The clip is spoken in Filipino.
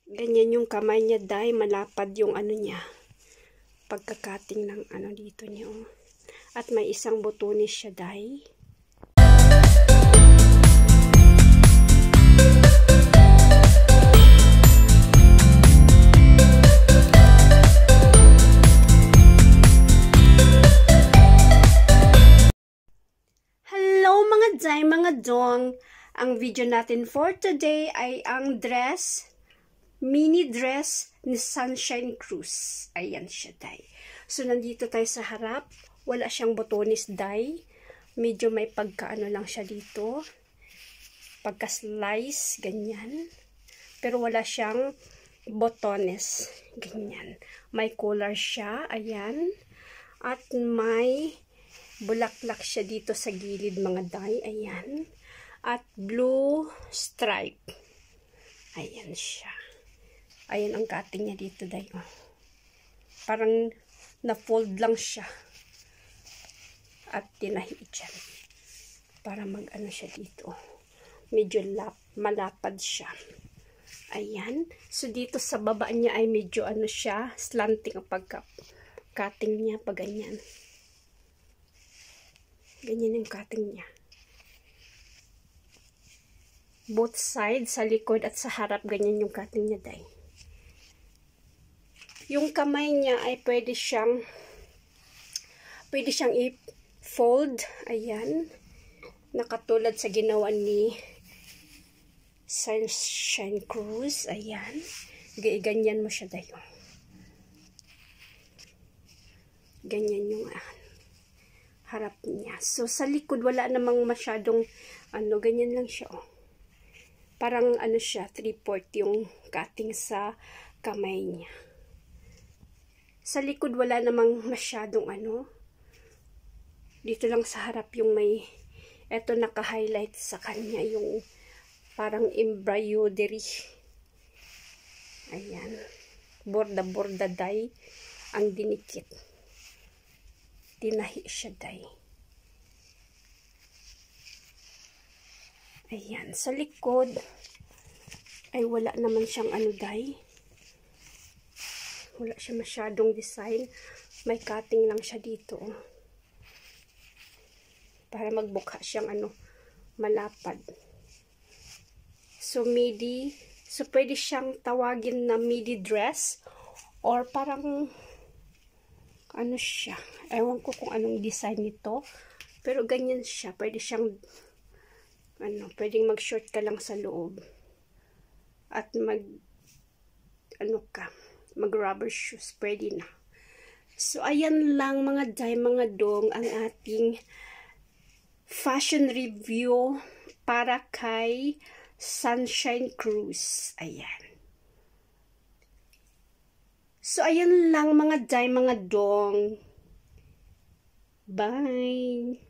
Ganyan yung kamay niya, dahil malapad yung ano niya. Pagkakating ng ano dito niya. Oh. At may isang butonis siya, dahil. Mga dong, ang video natin for today ay ang dress, mini dress ni Sunshine Cruz. Ayan siya, day. So, nandito tayo sa harap. Wala siyang botones, day. Medyo may pagkaano lang siya dito. Pagka-slice, ganyan. Pero wala siyang botones, ganyan. May collar siya, ayan. At may bulaklak siya dito sa gilid, mga day. Ayan. At blue stripe. Ayan siya. Ayan ang cutting niya dito, day. Oh. Parang na-fold lang siya. At tinahi dyan. Para mag-ano siya dito. Medyo malapad siya. Ayan. So, dito sa baba niya ay medyo ano siya, slanting ang pagka-cutting niya, pag ganyan. Ganyan yung cutting niya. Both sides, sa likod at sa harap, ganyan yung cutting niya, day. Yung kamay niya ay pwede siyang i-fold. Ayan. Nakatulad sa ginawa ni Sunshine Cruz. Ayan. Ganyan mo siya, day. Ganyan yung harap niya. So, sa likod, wala namang masyadong, ganyan lang siya, oh. Parang, siya, 3/4 yung cutting sa kamay niya. Sa likod, wala namang masyadong, dito lang sa harap yung may, eto naka-highlight sa kanya, yung parang embroidery. Ayan. Borda-borda, day, ang dinikit. Tinahi siya, day. Ayan. Sa likod, ay wala naman siyang day. Wala siya masyadong design. May cutting lang siya dito. Oh. Para magbukha siyang malapad. So, midi. So, pwede siyang tawagin na midi dress. Or parang siya. Ewan ko kung anong design nito. Pero ganyan siya. Pwede siyang pwedeng mag-short ka lang sa loob. At mag-rubber shoes. Pwede na. So, ayan lang mga day, mga dong, ang ating fashion review para kay Sunshine Cruz. Ayan. So, ayan lang mga day, mga dong. Bye!